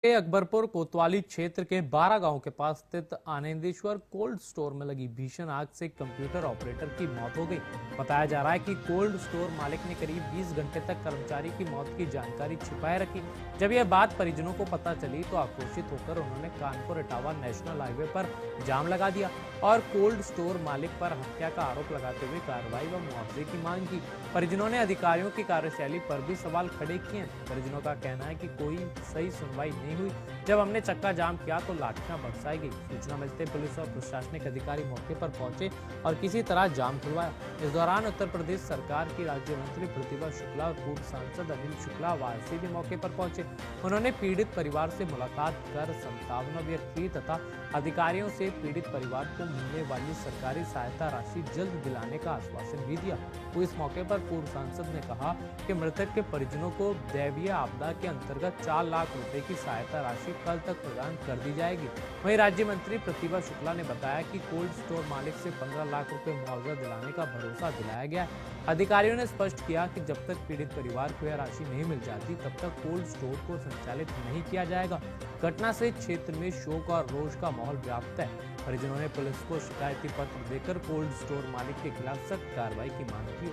के अकबरपुर कोतवाली क्षेत्र के 12 गांव के पास स्थित आनंदेश्वर कोल्ड स्टोर में लगी भीषण आग से कंप्यूटर ऑपरेटर की मौत हो गई। बताया जा रहा है कि कोल्ड स्टोर मालिक ने करीब 20 घंटे तक कर्मचारी की मौत की जानकारी छिपाए रखी। जब यह बात परिजनों को पता चली तो आक्रोशित होकर उन्होंने कानपुर इटावा नेशनल हाईवे पर जाम लगा दिया और कोल्ड स्टोर मालिक पर हत्या का आरोप लगाते हुए कार्रवाई व मुआवजे की मांग की। परिजनों ने अधिकारियों की कार्यशैली पर भी सवाल खड़े किए। परिजनों का कहना है कि कोई सही सुनवाई नहीं हुई। जब हमने चक्का जाम किया तो लाठियां बरसाई गई। सूचना मिलते पुलिस और प्रशासनिक अधिकारी मौके पर पहुंचे और किसी तरह जाम खुलवाया। इस दौरान उत्तर प्रदेश सरकार की राज्य मंत्री प्रतिभा शुक्ला और पूर्व सांसद अनिल शुक्ला वारसी भी मौके पर पहुंचे। उन्होंने पीड़ित परिवार से मुलाकात कर संतावना व्यक्त की तथा अधिकारियों से पीड़ित परिवार को मिलने वाली सरकारी सहायता राशि जल्द दिलाने का आश्वासन भी दिया। वो इस मौके पर पूर्व सांसद ने कहा कि मृतक के परिजनों को दैवीय आपदा के अंतर्गत 4 लाख रुपए की सहायता राशि कल तक प्रदान कर दी जाएगी। वहीं राज्य मंत्री प्रतिभा शुक्ला ने बताया कि कोल्ड स्टोर मालिक से 15 लाख रुपए मुआवजा दिलाने का भरोसा दिलाया गया। अधिकारियों ने स्पष्ट किया कि जब तक पीड़ित परिवार को यह राशि नहीं मिल जाती तब तक कोल्ड स्टोर को संचालित नहीं किया जाएगा। घटना से क्षेत्र में शोक और रोष का माहौल व्याप्त है। परिजनों ने पुलिस को शिकायती पत्र देकर कोल्ड स्टोर मालिक के खिलाफ सख्त कार्रवाई की मांग की।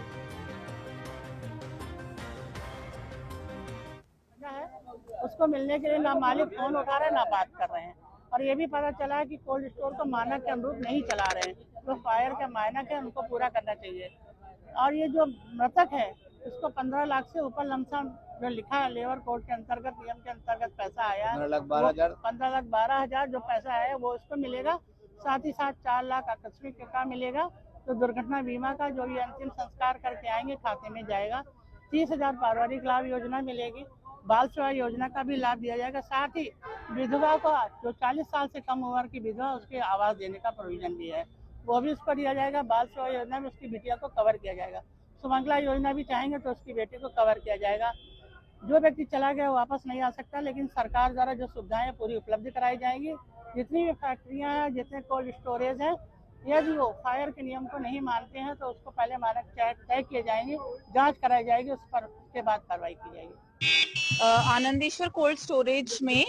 उसको मिलने के लिए ना मालिक फोन उठा रहे हैं ना बात कर रहे हैं। और ये भी पता चला है कि कोल्ड स्टोर को मानक के अनुरूप नहीं चला रहे हैं। जो फायर का मानक है उनको पूरा करना चाहिए। और ये जो मृतक है इसको 15 लाख से ऊपर लमसम जो लिखा है लेबर कोड के अंतर्गत नियम के अंतर्गत पैसा आया 15,12,000 जो पैसा है वो इसको मिलेगा। साथ ही साथ 4 लाख आकस्मिक का मिलेगा। तो दुर्घटना बीमा का जो भी अंतिम संस्कार करके आएंगे खाते में जाएगा। 30,000 पारिवारिक लाभ योजना मिलेगी। बाल सेवा योजना का भी लाभ दिया जाएगा। साथ ही विधवा को जो 40 साल से कम उम्र की विधवा उसके आवास देने का प्रोविजन भी है, वो भी उसको दिया जाएगा। बाल सेवा योजना में उसकी बिटिया को कवर किया जाएगा। सुमंगला योजना भी चाहेंगे तो उसकी बेटी को कवर किया जाएगा। जो व्यक्ति चला गया वापस नहीं आ सकता, लेकिन सरकार द्वारा जो सुविधाएं पूरी उपलब्ध कराई जाएंगी। जितनी भी फैक्ट्रियां हैं, जितने कोल्ड स्टोरेज हैं, यदि वो फायर के नियम को नहीं मानते हैं तो उसको पहले मानक तय किए जाएंगे, जांच कराई जाएगी, उस पर उसके बाद कार्रवाई की जाएगी। आनंदेश्वर कोल्ड स्टोरेज में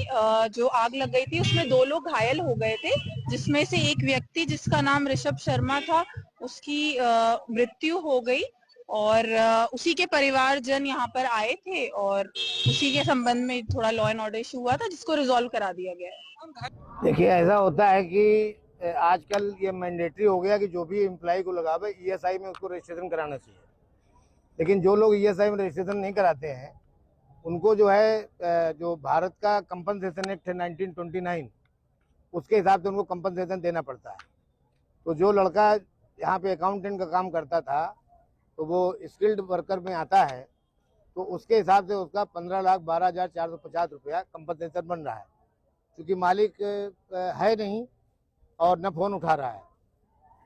जो आग लग गई थी उसमें 2 लोग घायल हो गए थे, जिसमें से एक व्यक्ति जिसका नाम ऋषभ शर्मा था उसकी मृत्यु हो गई और उसी के परिवारजन यहाँ पर आए थे और उसी के संबंध में थोड़ा लॉ एंड ऑर्डर इशू हुआ था जिसको रिजॉल्व करा दिया गया है। देखिए, ऐसा होता है कि आजकल ये मैंडेटरी हो गया कि जो भी एम्प्लॉय को लगावे ईएसआई में उसको रजिस्ट्रेशन कराना चाहिए। लेकिन जो लोग ईएसआई में रजिस्ट्रेशन नहीं कराते हैं उनको जो है जो भारत का कंपनसेशन एक्ट है 1929 उसके हिसाब से उनको कंपनसेशन देना पड़ता है। तो जो लड़का यहाँ पे अकाउंटेंट का काम करता था तो वो स्किल्ड वर्कर में आता है तो उसके हिसाब से उसका 15,12,450 रुपया कंपनसेशन बन रहा है। क्योंकि मालिक है नहीं और न फोन उठा रहा है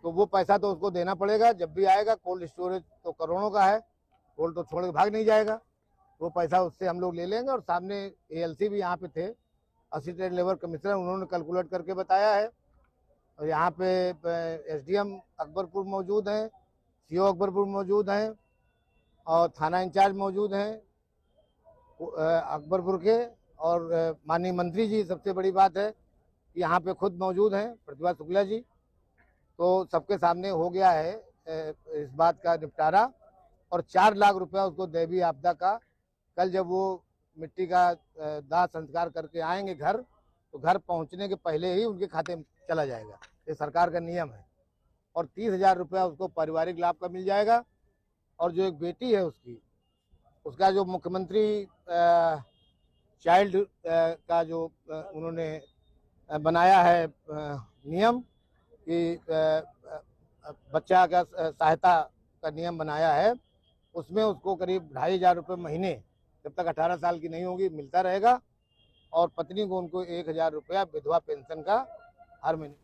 तो वो पैसा तो उसको देना पड़ेगा। जब भी आएगा, कोल्ड स्टोरेज तो करोड़ों का है, कोल्ड तो छोड़ के भाग नहीं जाएगा, वो पैसा उससे हम लोग ले लेंगे। और सामने एएलसी भी यहाँ पे थे, असिस्टेंट लेबर कमिश्नर, उन्होंने कैलकुलेट करके बताया है। और यहाँ पे एसडीएम अकबरपुर मौजूद हैं, सीओ अकबरपुर मौजूद हैं और थाना इंचार्ज मौजूद हैं अकबरपुर के। और माननीय मंत्री जी, सबसे बड़ी बात है यहाँ पे खुद मौजूद हैं, प्रतिभा शुक्ला जी। तो सबके सामने हो गया है इस बात का निपटारा। और 4 लाख रुपया उसको दैवीय आपदा का कल जब वो मिट्टी का दाह संस्कार करके आएंगे घर, तो घर पहुंचने के पहले ही उनके खाते में चला जाएगा। ये सरकार का नियम है। और 30,000 रुपया उसको पारिवारिक लाभ का मिल जाएगा। और जो एक बेटी है उसका जो मुख्यमंत्री चाइल्ड का जो उन्होंने बनाया है नियम कि बच्चा का सहायता का नियम बनाया है, उसमें उसको करीब 2,500 रुपये महीने जब तक 18 साल की नहीं होगी मिलता रहेगा। और पत्नी को उनको 1,000 रुपया विधवा पेंशन का हर महीने